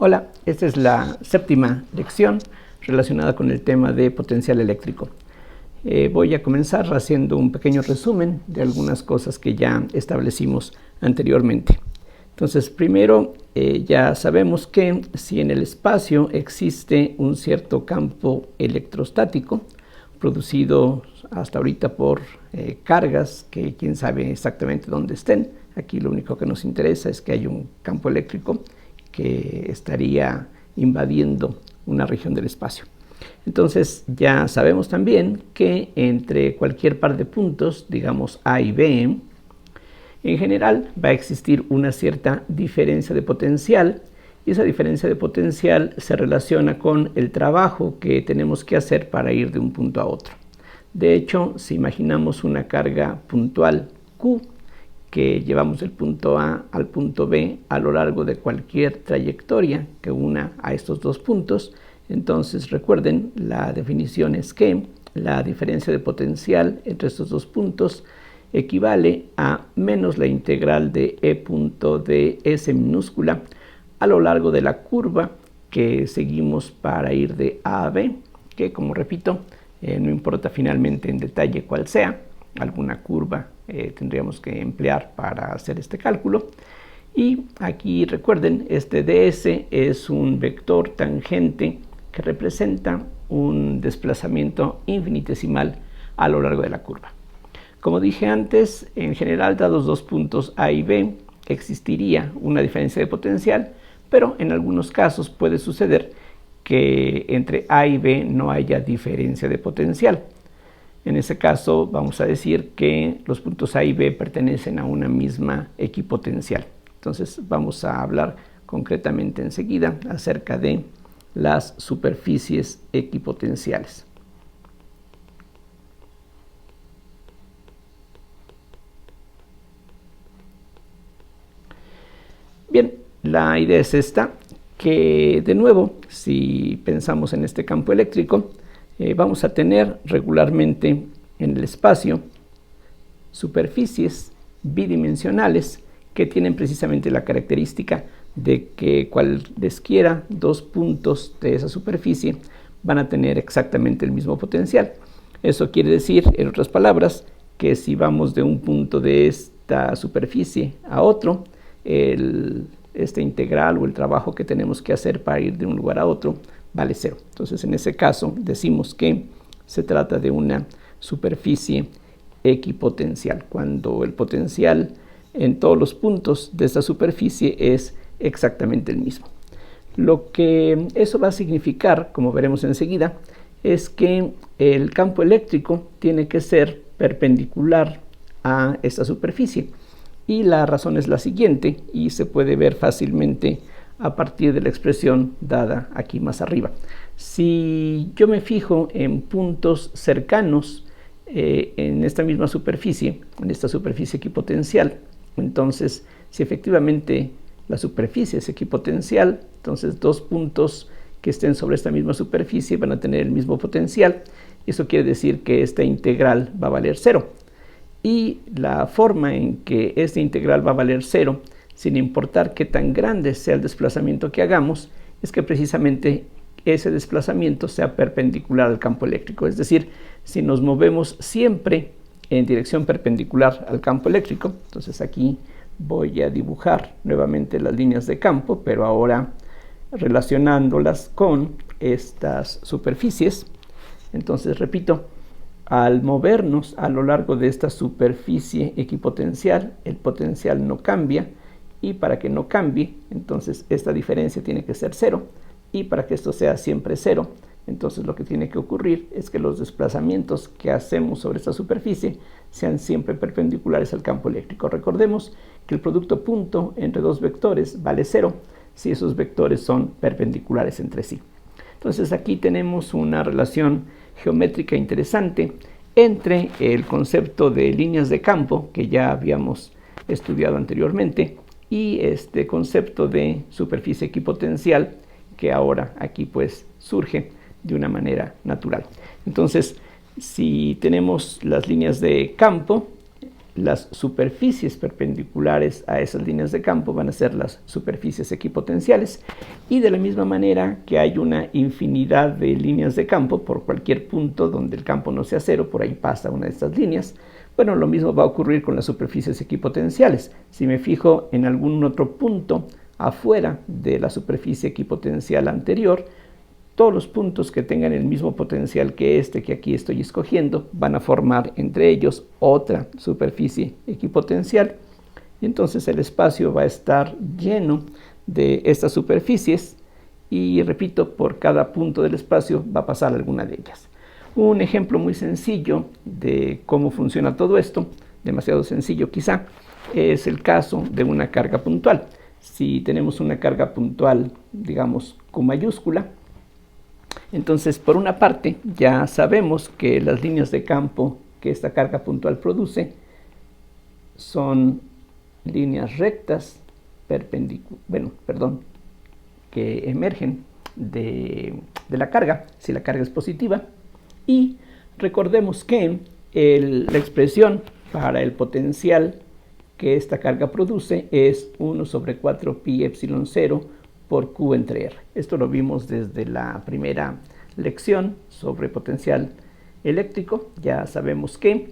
Hola, esta es la séptima lección relacionada con el tema de potencial eléctrico. Voy a comenzar haciendo un pequeño resumen de algunas cosas que ya establecimos anteriormente. Entonces, primero, ya sabemos que si en el espacio existe un cierto campo electrostático producido hasta ahorita por cargas que quién sabe exactamente dónde estén, aquí lo único que nos interesa es que hay un campo eléctrico que estaría invadiendo una región del espacio. Entonces ya sabemos también que entre cualquier par de puntos, digamos A y B, en general va a existir una cierta diferencia de potencial, y esa diferencia de potencial se relaciona con el trabajo que tenemos que hacer para ir de un punto a otro. De hecho, si imaginamos una carga puntual Q, que llevamos del punto A al punto B a lo largo de cualquier trayectoria que una a estos dos puntos, entonces recuerden, la definición es que la diferencia de potencial entre estos dos puntos equivale a menos la integral de E punto de S minúscula a lo largo de la curva que seguimos para ir de A a B, que como repito, no importa finalmente en detalle cuál sea, alguna curva tendríamos que emplear para hacer este cálculo. Y aquí recuerden, este ds es un vector tangente que representa un desplazamiento infinitesimal a lo largo de la curva. Como dije antes, en general, dados dos puntos A y B, existiría una diferencia de potencial, pero en algunos casos puede suceder que entre A y B no haya diferencia de potencial. En ese caso vamos a decir que los puntos A y B pertenecen a una misma equipotencial. Entonces vamos a hablar concretamente enseguida acerca de las superficies equipotenciales. Bien, la idea es esta, que de nuevo, si pensamos en este campo eléctrico, vamos a tener regularmente en el espacio superficies bidimensionales que tienen precisamente la característica de que cualesquiera dos puntos de esa superficie van a tener exactamente el mismo potencial. Eso quiere decir, en otras palabras, que si vamos de un punto de esta superficie a otro, este integral o el trabajo que tenemos que hacer para ir de un lugar a otro vale cero. Entonces, en ese caso, decimos que se trata de una superficie equipotencial, cuando el potencial en todos los puntos de esta superficie es exactamente el mismo. Lo que eso va a significar, como veremos enseguida, es que el campo eléctrico tiene que ser perpendicular a esta superficie. Y la razón es la siguiente, y se puede ver fácilmente a partir de la expresión dada aquí más arriba. Si yo me fijo en puntos cercanos en esta misma superficie, en esta superficie equipotencial, entonces si efectivamente la superficie es equipotencial, entonces dos puntos que estén sobre esta misma superficie van a tener el mismo potencial. Eso quiere decir que esta integral va a valer cero. Y la forma en que esta integral va a valer cero, sin importar qué tan grande sea el desplazamiento que hagamos, es que precisamente ese desplazamiento sea perpendicular al campo eléctrico. Es decir, si nos movemos siempre en dirección perpendicular al campo eléctrico, entonces aquí voy a dibujar nuevamente las líneas de campo, pero ahora relacionándolas con estas superficies. Entonces, repito, al movernos a lo largo de esta superficie equipotencial, el potencial no cambia, y para que no cambie, entonces esta diferencia tiene que ser cero, y para que esto sea siempre cero, entonces lo que tiene que ocurrir es que los desplazamientos que hacemos sobre esta superficie sean siempre perpendiculares al campo eléctrico. Recordemos que el producto punto entre dos vectores vale cero si esos vectores son perpendiculares entre sí. Entonces aquí tenemos una relación geométrica interesante entre el concepto de líneas de campo que ya habíamos estudiado anteriormente y este concepto de superficie equipotencial que ahora aquí pues surge de una manera natural. Entonces, si tenemos las líneas de campo, las superficies perpendiculares a esas líneas de campo van a ser las superficies equipotenciales, y de la misma manera que hay una infinidad de líneas de campo por cualquier punto donde el campo no sea cero, por ahí pasa una de estas líneas. Bueno, lo mismo va a ocurrir con las superficies equipotenciales. Si me fijo en algún otro punto afuera de la superficie equipotencial anterior, todos los puntos que tengan el mismo potencial que este que aquí estoy escogiendo van a formar entre ellos otra superficie equipotencial, y entonces el espacio va a estar lleno de estas superficies, y repito, por cada punto del espacio va a pasar alguna de ellas. Un ejemplo muy sencillo de cómo funciona todo esto, demasiado sencillo quizá, es el caso de una carga puntual. Si tenemos una carga puntual, digamos, Q mayúscula, entonces por una parte ya sabemos que las líneas de campo que esta carga puntual produce son líneas rectas que emergen de la carga, si la carga es positiva. Y recordemos que la expresión para el potencial que esta carga produce es 1 sobre 4 pi epsilon 0 por Q entre R. Esto lo vimos desde la primera lección sobre potencial eléctrico. Ya sabemos que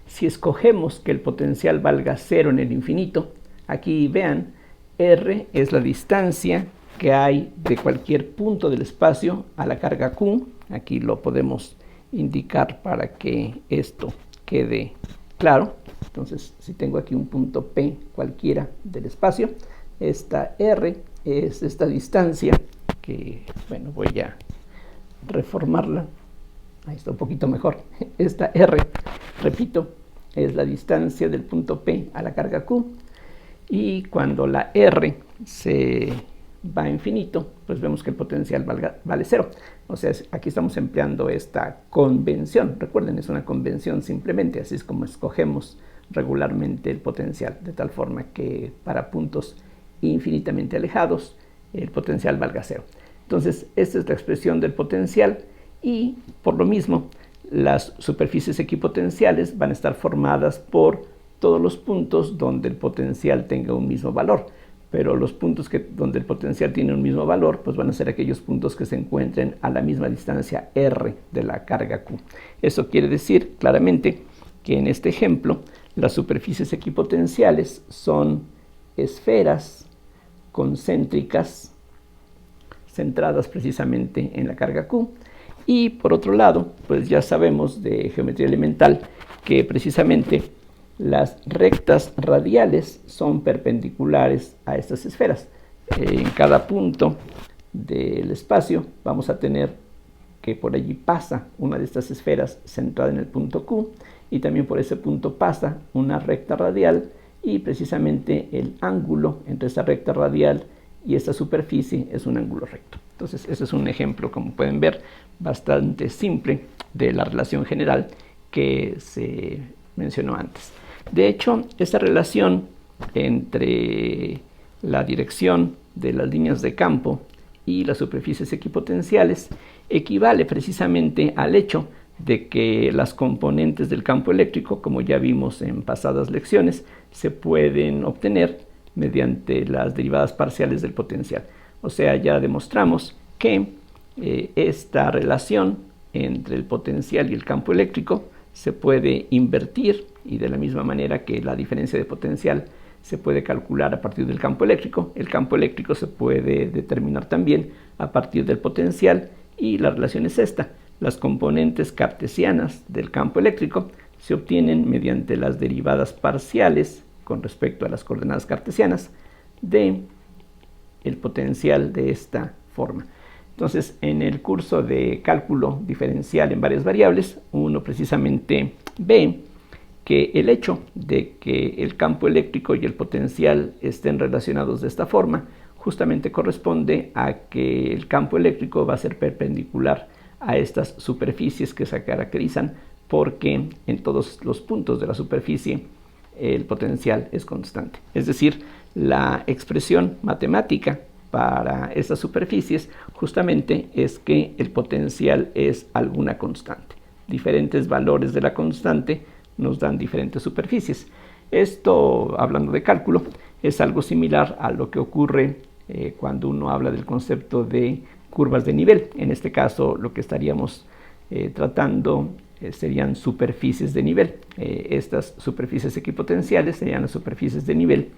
si escogemos que el potencial valga 0 en el infinito, aquí vean, R es la distancia que hay de cualquier punto del espacio a la carga Q. Aquí lo podemos indicar para que esto quede claro. Entonces, si tengo aquí un punto P cualquiera del espacio, esta R es esta distancia que, bueno, voy a reformarla. Ahí está un poquito mejor. Esta R, repito, es la distancia del punto P a la carga Q, y cuando la R se va a infinito, pues vemos que el potencial vale 0. O sea, aquí estamos empleando esta convención. Recuerden, es una convención simplemente, así es como escogemos regularmente el potencial, de tal forma que para puntos infinitamente alejados el potencial valga 0. Entonces, esta es la expresión del potencial, y por lo mismo las superficies equipotenciales van a estar formadas por todos los puntos donde el potencial tenga un mismo valor. Pero los puntos donde el potencial tiene un mismo valor, pues van a ser aquellos puntos que se encuentren a la misma distancia R de la carga Q. Eso quiere decir claramente que en este ejemplo las superficies equipotenciales son esferas concéntricas centradas precisamente en la carga Q. Y por otro lado, pues ya sabemos de geometría elemental que precisamente las rectas radiales son perpendiculares a estas esferas. En cada punto del espacio vamos a tener que por allí pasa una de estas esferas centrada en el punto Q, y también por ese punto pasa una recta radial, y precisamente el ángulo entre esta recta radial y esta superficie es un ángulo recto. Entonces, ese es un ejemplo, como pueden ver, bastante simple de la relación general que se mencionó antes. De hecho, esta relación entre la dirección de las líneas de campo y las superficies equipotenciales equivale precisamente al hecho de que las componentes del campo eléctrico, como ya vimos en pasadas lecciones, se pueden obtener mediante las derivadas parciales del potencial. O sea, ya demostramos que esta relación entre el potencial y el campo eléctrico se puede invertir, y de la misma manera que la diferencia de potencial se puede calcular a partir del campo eléctrico, el campo eléctrico se puede determinar también a partir del potencial, y la relación es esta. Las componentes cartesianas del campo eléctrico se obtienen mediante las derivadas parciales con respecto a las coordenadas cartesianas de el potencial de esta forma. Entonces, en el curso de cálculo diferencial en varias variables, uno precisamente ve que el hecho de que el campo eléctrico y el potencial estén relacionados de esta forma justamente corresponde a que el campo eléctrico va a ser perpendicular a estas superficies que se caracterizan porque en todos los puntos de la superficie el potencial es constante. Es decir, la expresión matemática para estas superficies justamente es que el potencial es alguna constante. Diferentes valores de la constante nos dan diferentes superficies. Esto, hablando de cálculo, es algo similar a lo que ocurre cuando uno habla del concepto de curvas de nivel. En este caso, lo que estaríamos tratando serían superficies de nivel. Estas superficies equipotenciales serían las superficies de nivel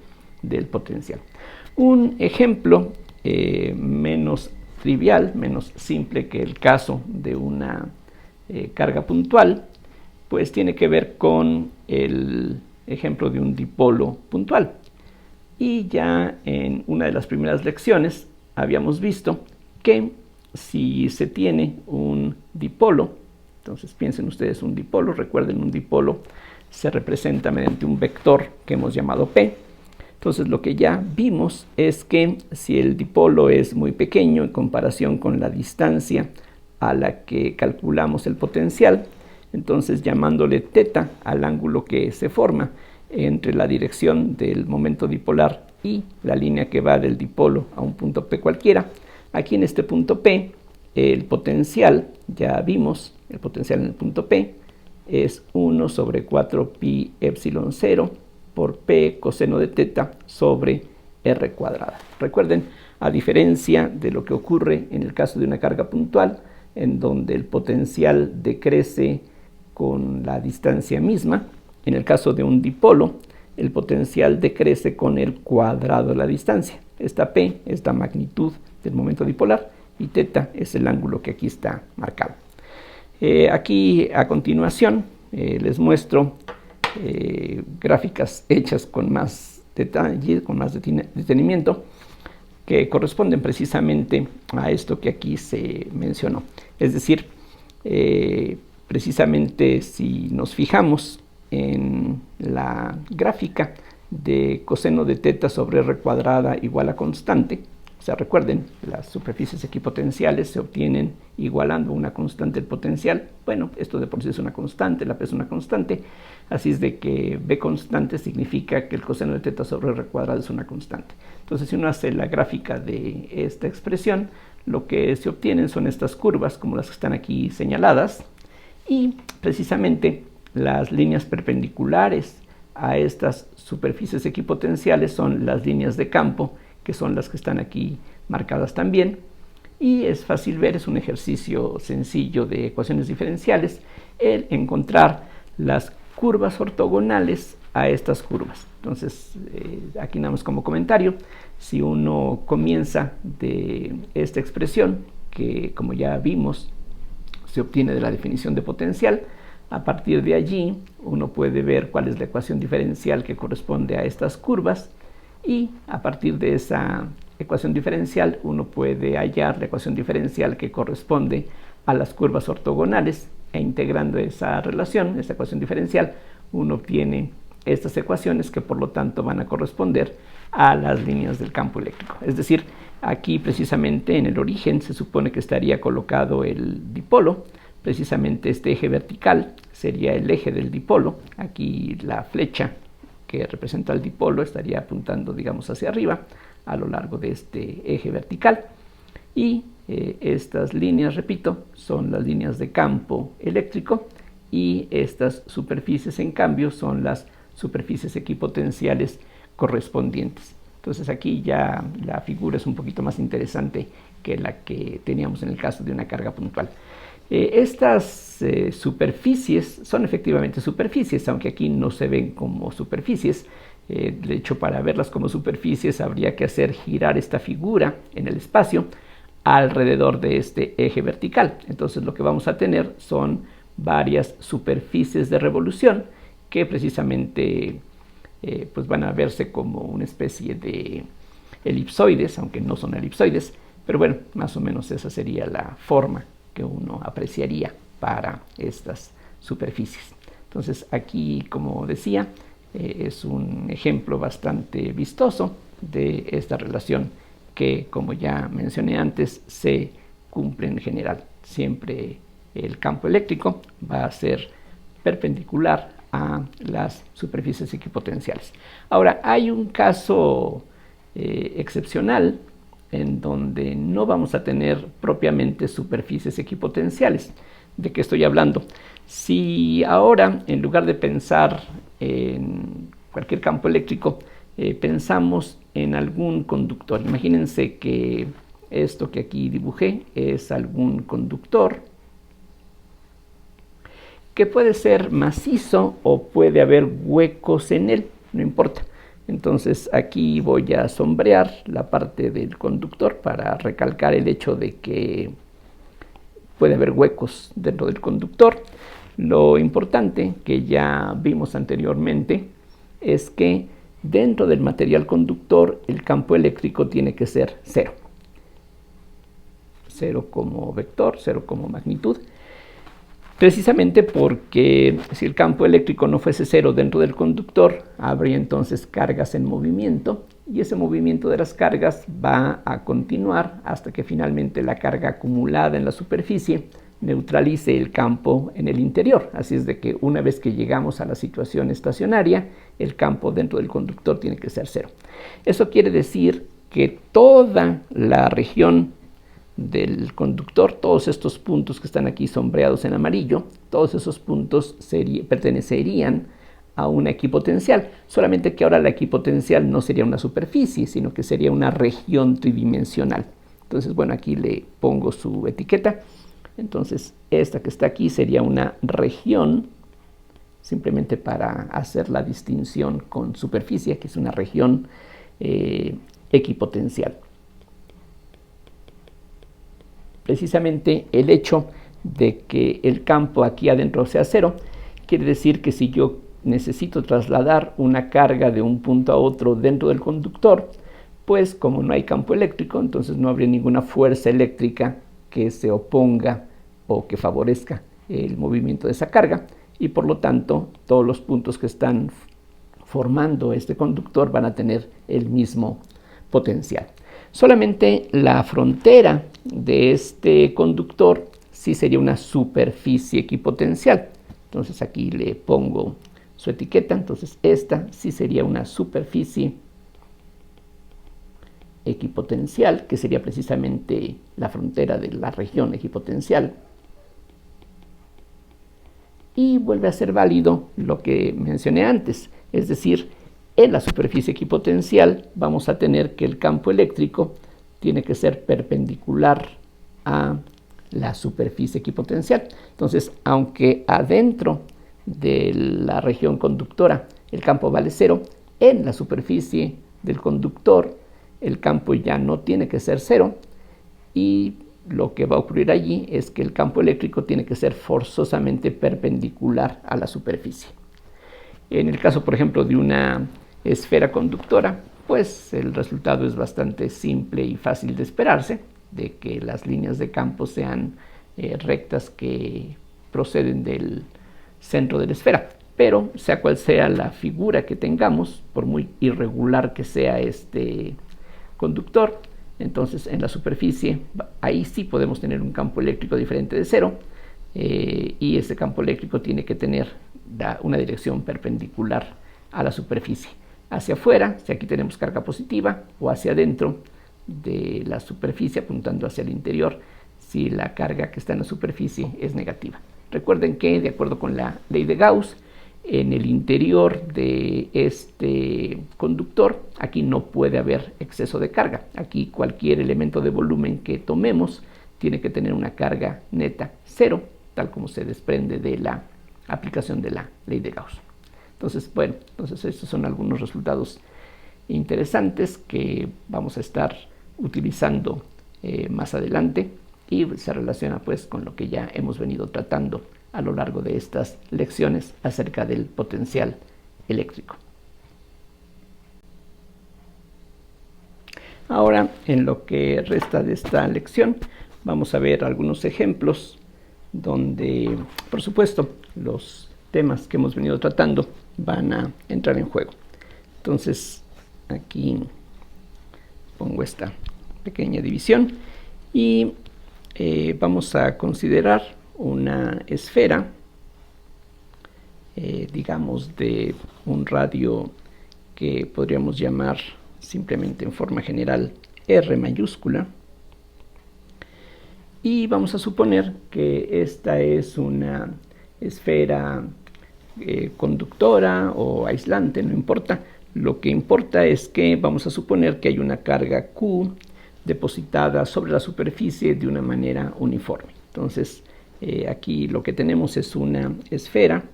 del potencial. Un ejemplo menos trivial, menos simple que el caso de una carga puntual, pues tiene que ver con el ejemplo de un dipolo puntual. Y ya en una de las primeras lecciones habíamos visto que si se tiene un dipolo, entonces piensen ustedes un dipolo, recuerden un dipolo se representa mediante un vector que hemos llamado P. Entonces lo que ya vimos es que si el dipolo es muy pequeño en comparación con la distancia a la que calculamos el potencial, entonces llamándole θ al ángulo que se forma entre la dirección del momento dipolar y la línea que va del dipolo a un punto P cualquiera, aquí en este punto P, el potencial, ya vimos, el potencial en el punto P es 1 sobre 4 pi epsilon 0 por P coseno de θ sobre R cuadrada. Recuerden, a diferencia de lo que ocurre en el caso de una carga puntual, en donde el potencial decrece con la distancia misma, en el caso de un dipolo, el potencial decrece con el cuadrado de la distancia. Esta P es la magnitud del momento dipolar y θ es el ángulo que aquí está marcado. Aquí a continuación les muestro gráficas hechas con más detalle, con más detenimiento, que corresponden precisamente a esto que aquí se mencionó. Es decir, precisamente si nos fijamos en la gráfica de coseno de θ sobre R cuadrada igual a constante, o sea, recuerden, las superficies equipotenciales se obtienen igualando una constante del potencial. Bueno, esto de por sí es una constante, la P es una constante, así es de que B constante significa que el coseno de θ sobre R cuadrada es una constante. Entonces, si uno hace la gráfica de esta expresión, lo que se obtienen son estas curvas, como las que están aquí señaladas, y precisamente las líneas perpendiculares a estas superficies equipotenciales son las líneas de campo, que son las que están aquí marcadas también. Y es fácil ver, es un ejercicio sencillo de ecuaciones diferenciales, el encontrar las curvas ortogonales a estas curvas. Entonces, aquí nada más como comentario, si uno comienza de esta expresión, que como ya vimos, se obtiene de la definición de potencial, a partir de allí uno puede ver cuál es la ecuación diferencial que corresponde a estas curvas, y a partir de esa ecuación diferencial uno puede hallar la ecuación diferencial que corresponde a las curvas ortogonales, e integrando esa relación, esa ecuación diferencial, uno obtiene estas ecuaciones que por lo tanto van a corresponder a las líneas del campo eléctrico. Es decir, aquí precisamente en el origen se supone que estaría colocado el dipolo. Precisamente este eje vertical sería el eje del dipolo. Aquí la flecha que representa el dipolo estaría apuntando, digamos, hacia arriba a lo largo de este eje vertical. Y estas líneas, repito, son las líneas de campo eléctrico, y estas superficies, en cambio, son las superficies equipotenciales correspondientes. Entonces aquí ya la figura es un poquito más interesante que la que teníamos en el caso de una carga puntual. Estas superficies son efectivamente superficies, aunque aquí no se ven como superficies. De hecho, para verlas como superficies habría que hacer girar esta figura en el espacio alrededor de este eje vertical. Entonces lo que vamos a tener son varias superficies de revolución que precisamente pues van a verse como una especie de elipsoides, aunque no son elipsoides, pero bueno, más o menos esa sería la forma que uno apreciaría para estas superficies. Entonces aquí, como decía, es un ejemplo bastante vistoso de esta relación que, como ya mencioné antes, se cumple en general. Siempre el campo eléctrico va a ser perpendicular a las superficies equipotenciales. Ahora, hay un caso excepcional en donde no vamos a tener propiamente superficies equipotenciales. ¿De qué estoy hablando? Si ahora, en lugar de pensar en cualquier campo eléctrico, pensamos en algún conductor. Imagínense que esto que aquí dibujé es algún conductor que puede ser macizo o puede haber huecos en él, no importa. Entonces aquí voy a sombrear la parte del conductor para recalcar el hecho de que puede haber huecos dentro del conductor. Lo importante que ya vimos anteriormente es que dentro del material conductor el campo eléctrico tiene que ser 0. 0 como vector, 0 como magnitud. Precisamente porque si el campo eléctrico no fuese 0 dentro del conductor, habría entonces cargas en movimiento, y ese movimiento de las cargas va a continuar hasta que finalmente la carga acumulada en la superficie neutralice el campo en el interior. Así es de que una vez que llegamos a la situación estacionaria, el campo dentro del conductor tiene que ser 0. Eso quiere decir que toda la región del conductor, todos estos puntos que están aquí sombreados en amarillo, todos esos puntos pertenecerían a una equipotencial, solamente que ahora la equipotencial no sería una superficie, sino que sería una región tridimensional. Entonces, bueno, aquí le pongo su etiqueta. Entonces, esta que está aquí sería una región, simplemente para hacer la distinción con superficie, que es una región equipotencial. Precisamente el hecho de que el campo aquí adentro sea 0 quiere decir que si yo necesito trasladar una carga de un punto a otro dentro del conductor, pues como no hay campo eléctrico, entonces no habría ninguna fuerza eléctrica que se oponga o que favorezca el movimiento de esa carga, y por lo tanto todos los puntos que están formando este conductor van a tener el mismo potencial. Solamente la frontera de este conductor sí sería una superficie equipotencial. Entonces aquí le pongo su etiqueta. Entonces esta sí sería una superficie equipotencial, que sería precisamente la frontera de la región equipotencial. Y vuelve a ser válido lo que mencioné antes, es decir, en la superficie equipotencial vamos a tener que el campo eléctrico tiene que ser perpendicular a la superficie equipotencial. Entonces, aunque adentro de la región conductora el campo vale 0, en la superficie del conductor el campo ya no tiene que ser 0, y lo que va a ocurrir allí es que el campo eléctrico tiene que ser forzosamente perpendicular a la superficie. En el caso, por ejemplo, de una esfera conductora, pues el resultado es bastante simple y fácil de esperarse, de que las líneas de campo sean rectas que proceden del centro de la esfera. Pero sea cual sea la figura que tengamos, por muy irregular que sea este conductor, entonces en la superficie ahí sí podemos tener un campo eléctrico diferente de 0, y ese campo eléctrico tiene que tener una dirección perpendicular a la superficie. Hacia afuera, si aquí tenemos carga positiva, o hacia adentro de la superficie apuntando hacia el interior, si la carga que está en la superficie es negativa. Recuerden que, de acuerdo con la ley de Gauss, en el interior de este conductor, aquí no puede haber exceso de carga. Aquí cualquier elemento de volumen que tomemos tiene que tener una carga neta 0, tal como se desprende de la aplicación de la ley de Gauss. Entonces, bueno, estos son algunos resultados interesantes que vamos a estar utilizando más adelante, y se relaciona pues con lo que ya hemos venido tratando a lo largo de estas lecciones acerca del potencial eléctrico. Ahora, en lo que resta de esta lección, vamos a ver algunos ejemplos donde, por supuesto, los temas que hemos venido tratando van a entrar en juego. Entonces, aquí pongo esta pequeña división y vamos a considerar una esfera, digamos de un radio que podríamos llamar simplemente en forma general R mayúscula, y vamos a suponer que esta es una esfera conductora o aislante, no importa. Lo que importa es que vamos a suponer que hay una carga Q depositada sobre la superficie de una manera uniforme. Entonces, aquí lo que tenemos es una esfera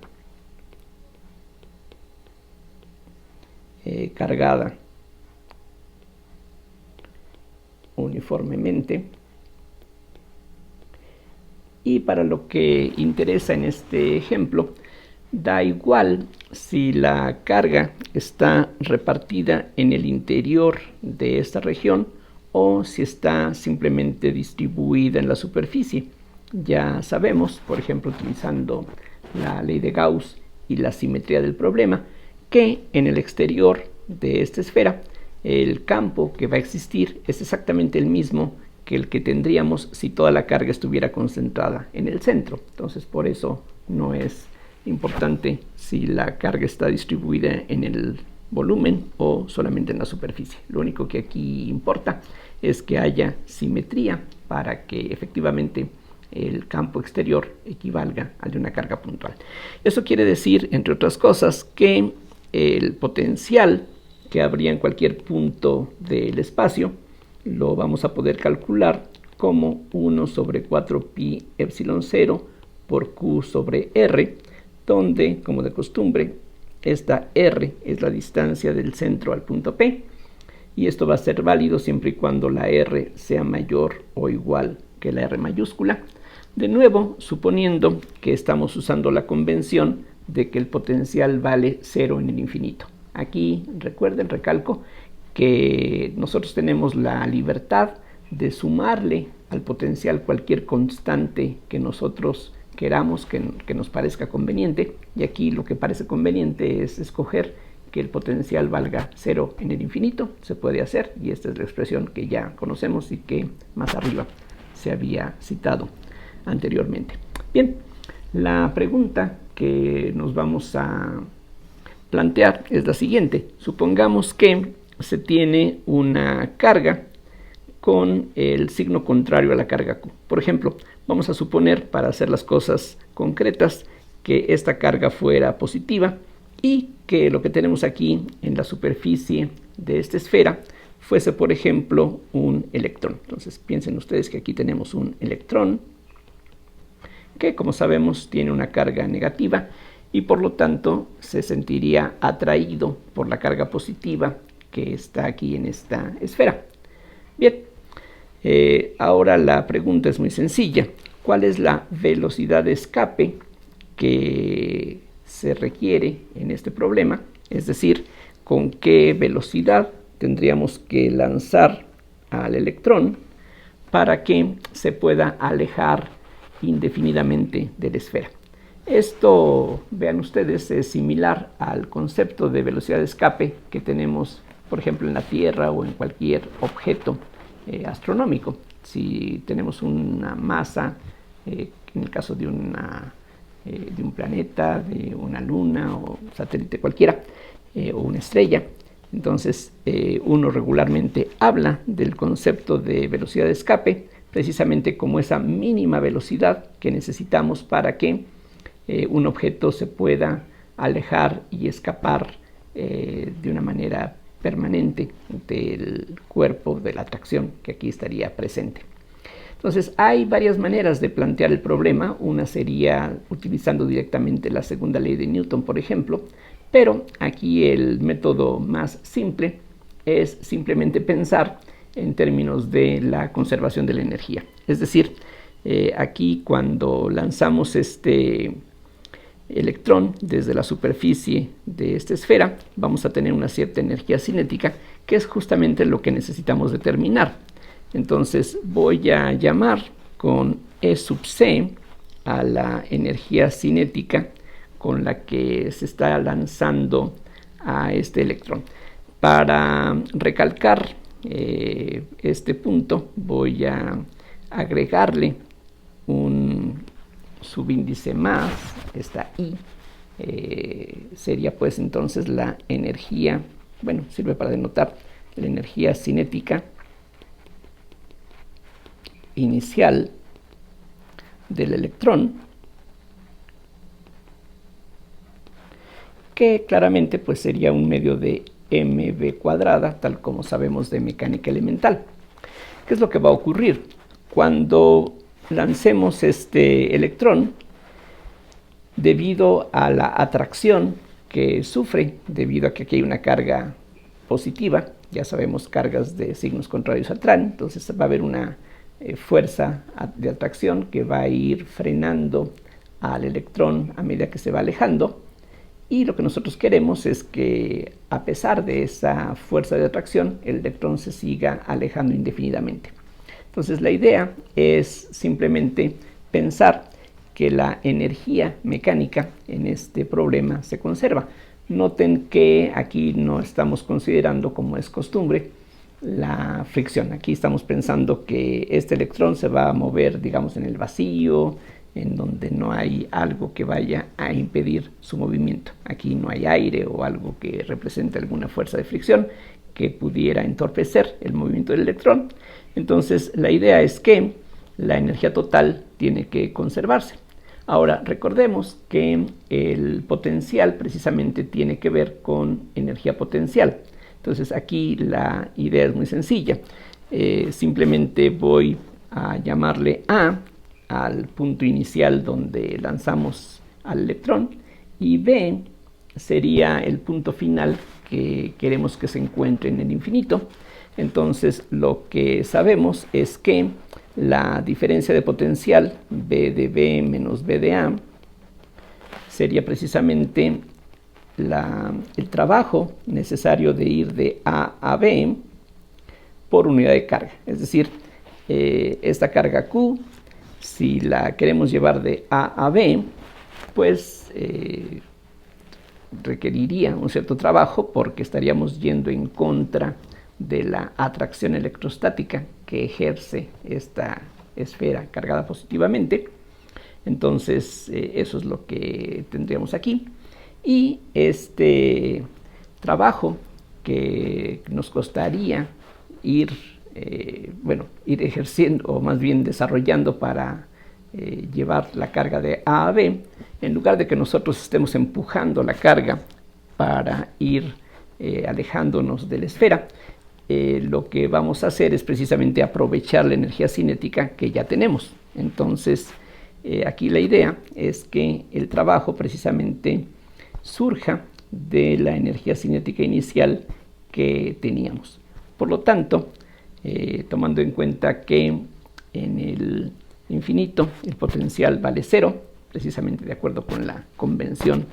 cargada uniformemente. Y para lo que interesa en este ejemplo, da igual si la carga está repartida en el interior de esta región o si está simplemente distribuida en la superficie. Ya sabemos, por ejemplo, utilizando la ley de Gauss y la simetría del problema, que en el exterior de esta esfera el campo que va a existir es exactamente el mismo que el que tendríamos si toda la carga estuviera concentrada en el centro. Entonces, por eso no es importante si la carga está distribuida en el volumen o solamente en la superficie. Lo único que aquí importa es que haya simetría para que efectivamente el campo exterior equivalga al de una carga puntual. Eso quiere decir, entre otras cosas, que el potencial que habría en cualquier punto del espacio lo vamos a poder calcular como 1 sobre 4 pi epsilon 0 por Q sobre R, donde, como de costumbre, esta R es la distancia del centro al punto P, y esto va a ser válido siempre y cuando la R sea mayor o igual que la R mayúscula. De nuevo, suponiendo que estamos usando la convención de que el potencial vale 0 en el infinito. Aquí, recuerden, recalco, que nosotros tenemos la libertad de sumarle al potencial cualquier constante que nosotros queramos, que nos parezca conveniente, y aquí lo que parece conveniente es escoger que el potencial valga 0 en el infinito. Se puede hacer, y esta es la expresión que ya conocemos y que más arriba se había citado anteriormente. Bien, la pregunta que nos vamos a plantear es la siguiente. Supongamos que se tiene una carga con el signo contrario a la carga Q. Por ejemplo, vamos a suponer, para hacer las cosas concretas, que esta carga fuera positiva y que lo que tenemos aquí en la superficie de esta esfera fuese, por ejemplo, un electrón. Entonces, piensen ustedes que aquí tenemos un electrón que, como sabemos, tiene una carga negativa y por lo tanto se sentiría atraído por la carga positiva que está aquí en esta esfera. Bien, ahora la pregunta es muy sencilla. ¿Cuál es la velocidad de escape que se requiere en este problema? Es decir, ¿con qué velocidad tendríamos que lanzar al electrón para que se pueda alejar indefinidamente de la esfera? Esto, vean ustedes, es similar al concepto de velocidad de escape que tenemos, por ejemplo, en la Tierra o en cualquier objeto astronómico. Si tenemos una masa, en el caso de un planeta, de una luna o satélite cualquiera, o una estrella, entonces uno regularmente habla del concepto de velocidad de escape precisamente como esa mínima velocidad que necesitamos para que un objeto se pueda alejar y escapar de una manera permanente del cuerpo de la atracción que aquí estaría presente. Entonces, hay varias maneras de plantear el problema. Una sería utilizando directamente la segunda ley de Newton, por ejemplo, pero aquí el método más simple es simplemente pensar en términos de la conservación de la energía. Es decir, aquí cuando lanzamos este electrón desde la superficie de esta esfera, vamos a tener una cierta energía cinética, que es justamente lo que necesitamos determinar. Entonces voy a llamar con E sub c a la energía cinética con la que se está lanzando a este electrón. Para recalcar este punto, voy a agregarle un subíndice más, esta I, sería pues entonces la energía, bueno, sirve para denotar la energía cinética inicial del electrón que claramente pues sería un medio de mv cuadrada, tal como sabemos de mecánica elemental. ¿Qué es lo que va a ocurrir? Cuando lancemos este electrón, debido a la atracción que sufre, debido a que aquí hay una carga positiva, ya sabemos cargas de signos contrarios al tran, entonces va a haber una fuerza de atracción que va a ir frenando al electrón a medida que se va alejando, y lo que nosotros queremos es que a pesar de esa fuerza de atracción el electrón se siga alejando indefinidamente. Entonces la idea es simplemente pensar que la energía mecánica en este problema se conserva. Noten que aquí no estamos considerando, como es costumbre, la fricción. Aquí estamos pensando que este electrón se va a mover, digamos, en el vacío, en donde no hay algo que vaya a impedir su movimiento. Aquí no hay aire o algo que represente alguna fuerza de fricción que pudiera entorpecer el movimiento del electrón. Entonces la idea es que la energía total tiene que conservarse. Ahora recordemos que el potencial precisamente tiene que ver con energía potencial. Entonces aquí la idea es muy sencilla. Simplemente voy a llamarle A al punto inicial donde lanzamos al electrón, y B sería el punto final que queremos que se encuentre en el infinito. Entonces lo que sabemos es que la diferencia de potencial B de B menos B de A sería precisamente el trabajo necesario de ir de A a B por unidad de carga. Es decir, esta carga Q, si la queremos llevar de A a B, pues requeriría un cierto trabajo, porque estaríamos yendo en contra de la atracción electrostática que ejerce esta esfera cargada positivamente. Entonces eso es lo que tendríamos aquí, y este trabajo que nos costaría ir ejerciendo, o más bien desarrollando, para llevar la carga de A a B, en lugar de que nosotros estemos empujando la carga para ir alejándonos de la esfera, lo que vamos a hacer es precisamente aprovechar la energía cinética que ya tenemos. Entonces aquí la idea es que el trabajo precisamente surja de la energía cinética inicial que teníamos. Por lo tanto, tomando en cuenta que en el infinito el potencial vale 0, precisamente de acuerdo con la convención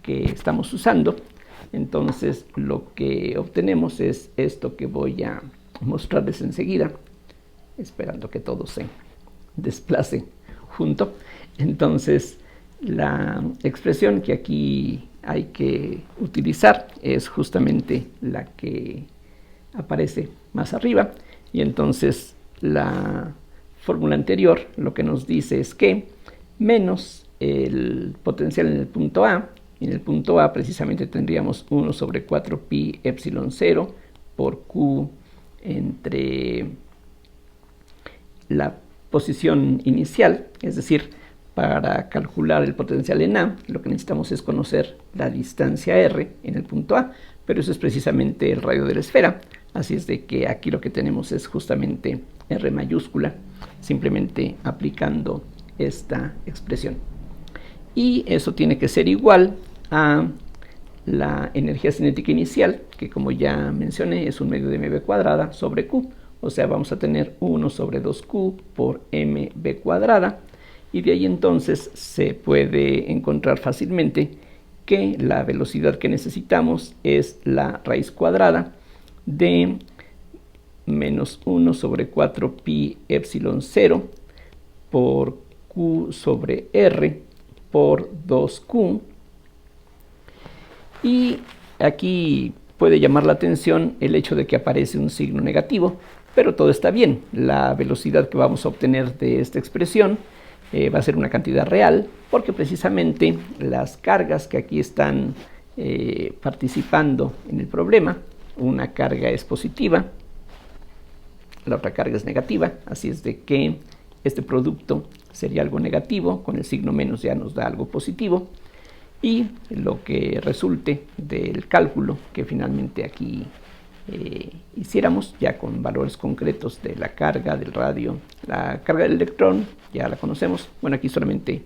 que estamos usando, entonces lo que obtenemos es esto que voy a mostrarles enseguida, esperando que todo se desplace junto. Entonces la expresión que aquí hay que utilizar es justamente la que aparece más arriba, y entonces la fórmula anterior lo que nos dice es que menos el potencial en el punto A. En el punto A precisamente tendríamos 1 sobre 4 pi epsilon 0 por Q entre la posición inicial. Es decir, para calcular el potencial en A, lo que necesitamos es conocer la distancia r en el punto A, pero eso es precisamente el radio de la esfera. Así es de que aquí lo que tenemos es justamente r mayúscula, simplemente aplicando esta expresión. Y eso tiene que ser igual a la energía cinética inicial, que como ya mencioné es un medio de mv cuadrada sobre q. O sea, vamos a tener 1 sobre 2q por mv cuadrada, y de ahí entonces se puede encontrar fácilmente que la velocidad que necesitamos es la raíz cuadrada de menos 1 sobre 4 pi epsilon 0 por q sobre r por 2q. Y aquí puede llamar la atención el hecho de que aparece un signo negativo, pero todo está bien. La velocidad que vamos a obtener de esta expresión va a ser una cantidad real, porque precisamente las cargas que aquí están participando en el problema, una carga es positiva, la otra carga es negativa, así es de que este producto sería algo negativo, con el signo menos ya nos da algo positivo, y lo que resulte del cálculo que finalmente aquí hiciéramos ya con valores concretos de la carga del radio. La carga del electrón ya la conocemos. Bueno, aquí solamente,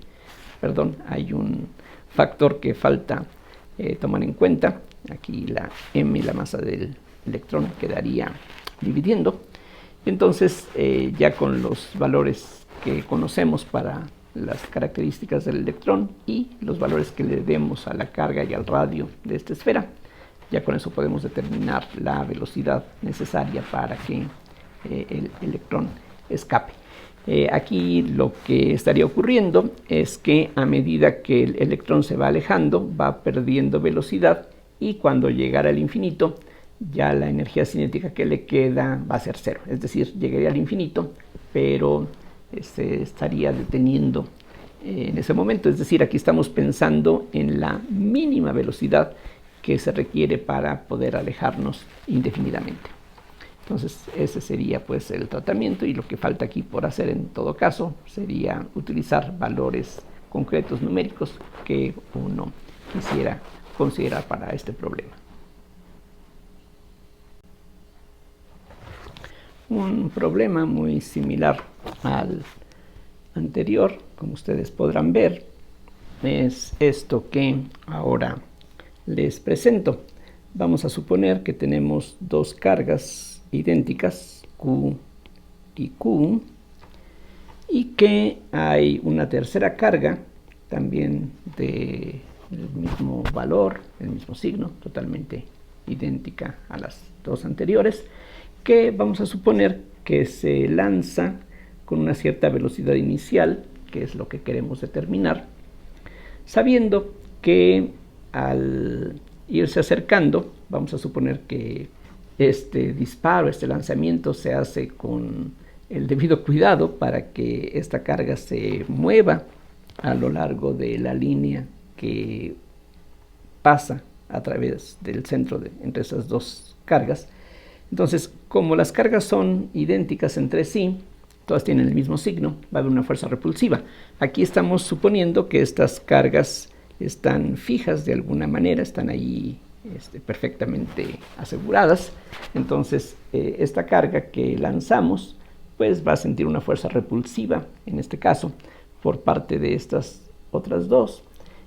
perdón, hay un factor que falta tomar en cuenta. Aquí la m, la masa del electrón, quedaría dividiendo. Entonces ya con los valores que conocemos para las características del electrón y los valores que le demos a la carga y al radio de esta esfera, ya con eso podemos determinar la velocidad necesaria para que el electrón escape. Aquí lo que estaría ocurriendo es que a medida que el electrón se va alejando, va perdiendo velocidad, y cuando llegara al infinito, ya la energía cinética que le queda va a ser cero. Es decir, llegaría al infinito, pero se estaría deteniendo en ese momento. Es decir, aquí estamos pensando en la mínima velocidad que se requiere para poder alejarnos indefinidamente. Entonces ese sería pues el tratamiento, y lo que falta aquí por hacer en todo caso sería utilizar valores concretos numéricos que uno quisiera considerar para este problema. Un problema muy similar al anterior, como ustedes podrán ver, es esto que ahora les presento. Vamos a suponer que tenemos dos cargas idénticas, Q y Q, y que hay una tercera carga también del mismo valor, el mismo signo, totalmente idéntica a las dos anteriores, que vamos a suponer que se lanza con una cierta velocidad inicial, que es lo que queremos determinar, sabiendo que al irse acercando, vamos a suponer que este disparo, este lanzamiento se hace con el debido cuidado para que esta carga se mueva a lo largo de la línea que pasa a través del centro entre esas dos cargas. Entonces, como las cargas son idénticas entre sí, todas tienen el mismo signo, va a haber una fuerza repulsiva. Aquí estamos suponiendo que estas cargas están fijas de alguna manera, están ahí perfectamente aseguradas. Entonces esta carga que lanzamos pues va a sentir una fuerza repulsiva, en este caso, por parte de estas otras dos,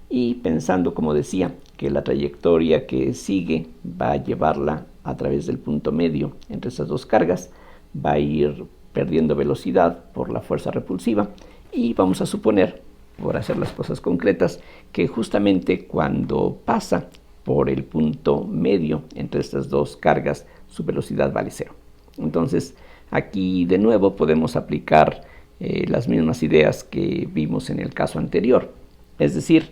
y pensando, como decía, que la trayectoria que sigue va a llevarla a través del punto medio entre esas dos cargas, va a ir perdiendo velocidad por la fuerza repulsiva, y vamos a suponer, por hacer las cosas concretas, que justamente cuando pasa por el punto medio entre estas dos cargas, su velocidad vale cero. Entonces aquí de nuevo podemos aplicar las mismas ideas que vimos en el caso anterior. Es decir,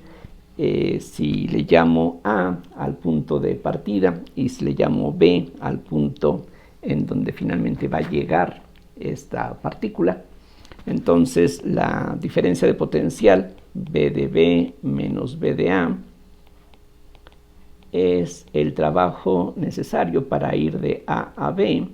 si le llamo A al punto de partida y si le llamo B al punto en donde finalmente va a llegar esta partícula, entonces la diferencia de potencial B de B menos B de A es el trabajo necesario para ir de A a B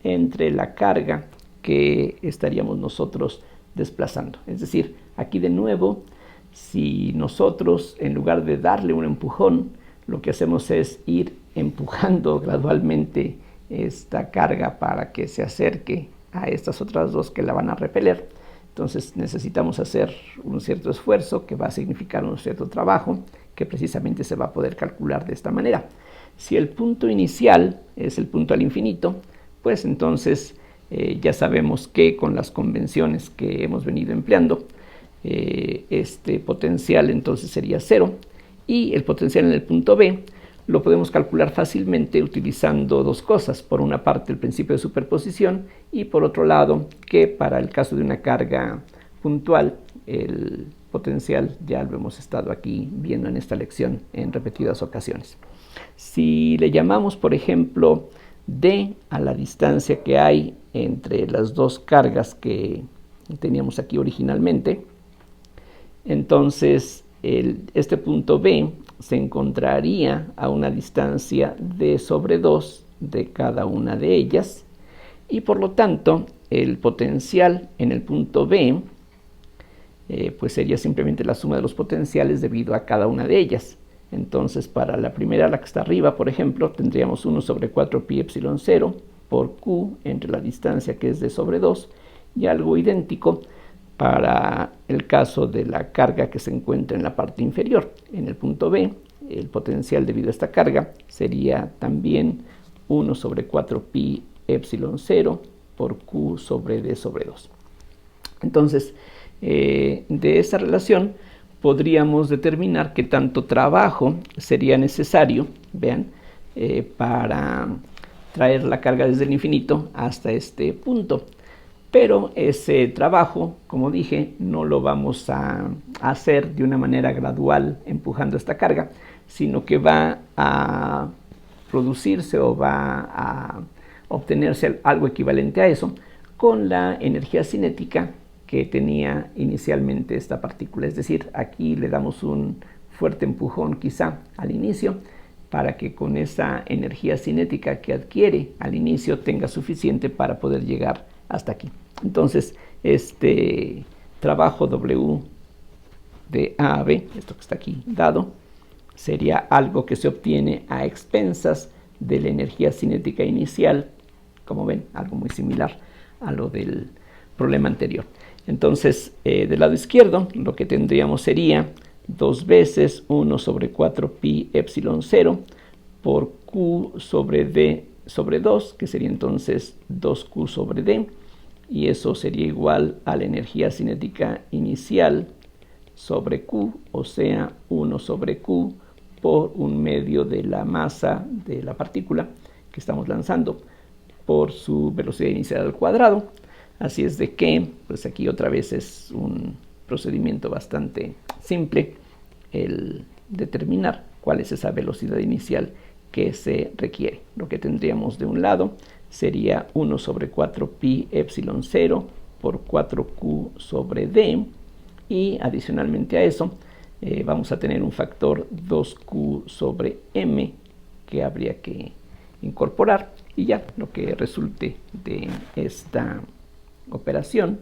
entre la carga que estaríamos nosotros desplazando. Es decir, aquí de nuevo, si nosotros en lugar de darle un empujón, lo que hacemos es ir empujando gradualmente esta carga para que se acerque a estas otras dos que la van a repeler, entonces necesitamos hacer un cierto esfuerzo que va a significar un cierto trabajo que precisamente se va a poder calcular de esta manera. Si el punto inicial es el punto al infinito, pues entonces ya sabemos que con las convenciones que hemos venido empleando, este potencial entonces sería cero, y el potencial en el punto B lo podemos calcular fácilmente utilizando dos cosas. Por una parte, el principio de superposición, y por otro lado, que para el caso de una carga puntual, el potencial ya lo hemos estado aquí viendo en esta lección en repetidas ocasiones. Si le llamamos, por ejemplo, D a la distancia que hay entre las dos cargas que teníamos aquí originalmente, entonces este punto B se encontraría a una distancia d sobre 2 de cada una de ellas, y por lo tanto el potencial en el punto B pues sería simplemente la suma de los potenciales debido a cada una de ellas. Entonces, para la primera, la que está arriba, por ejemplo, tendríamos 1 sobre 4 pi epsilon 0 por q entre la distancia, que es d sobre 2, y algo idéntico para el caso de la carga que se encuentra en la parte inferior. En el punto B, el potencial debido a esta carga sería también 1 sobre 4 pi epsilon 0 por q sobre d sobre 2. Entonces, de esa relación podríamos determinar qué tanto trabajo sería necesario, vean, para traer la carga desde el infinito hasta este punto. Pero ese trabajo, como dije, no lo vamos a hacer de una manera gradual empujando esta carga, sino que va a producirse o va a obtenerse algo equivalente a eso con la energía cinética que tenía inicialmente esta partícula. Es decir, aquí le damos un fuerte empujón quizá al inicio para que con esa energía cinética que adquiere al inicio tenga suficiente para poder llegar hasta aquí. Entonces, este trabajo W de A a B, esto que está aquí dado, sería algo que se obtiene a expensas de la energía cinética inicial, como ven, algo muy similar a lo del problema anterior. Entonces, del lado izquierdo, lo que tendríamos sería 2 veces 1 sobre 4 pi epsilon 0 por q sobre d sobre 2, que sería entonces 2q sobre d, y eso sería igual a la energía cinética inicial sobre q, o sea, 1 sobre q por 1/2 de la masa de la partícula que estamos lanzando por su velocidad inicial al cuadrado. Así es de que, pues aquí otra vez es un procedimiento bastante simple el determinar cuál es esa velocidad inicial que se requiere. Lo que tendríamos de un lado sería 1 sobre 4 pi epsilon 0 por 4q sobre d, y adicionalmente a eso vamos a tener un factor 2q sobre m que habría que incorporar, y ya lo que resulte de esta operación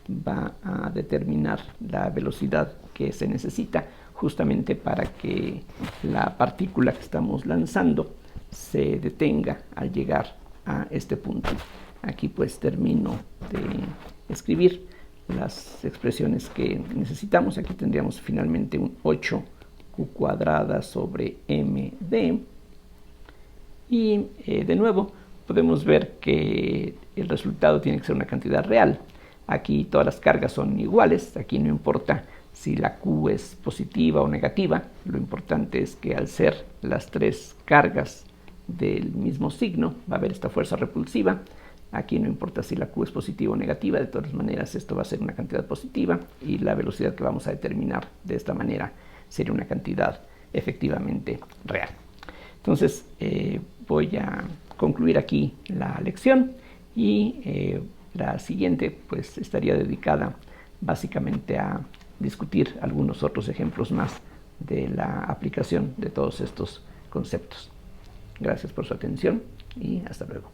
va a determinar la velocidad que se necesita justamente para que la partícula que estamos lanzando se detenga al llegar a este punto. Aquí pues termino de escribir las expresiones que necesitamos. Aquí tendríamos finalmente un 8q cuadrada sobre md, y de nuevo podemos ver que el resultado tiene que ser una cantidad real. Aquí todas las cargas son iguales, aquí no importa si la Q es positiva o negativa, lo importante es que al ser las tres cargas del mismo signo va a haber esta fuerza repulsiva. Aquí no importa si la Q es positiva o negativa, de todas maneras esto va a ser una cantidad positiva, y la velocidad que vamos a determinar de esta manera sería una cantidad efectivamente real. Entonces voy a concluir aquí la lección, y la siguiente pues estaría dedicada básicamente a discutir algunos otros ejemplos más de la aplicación de todos estos conceptos. Gracias por su atención y hasta luego.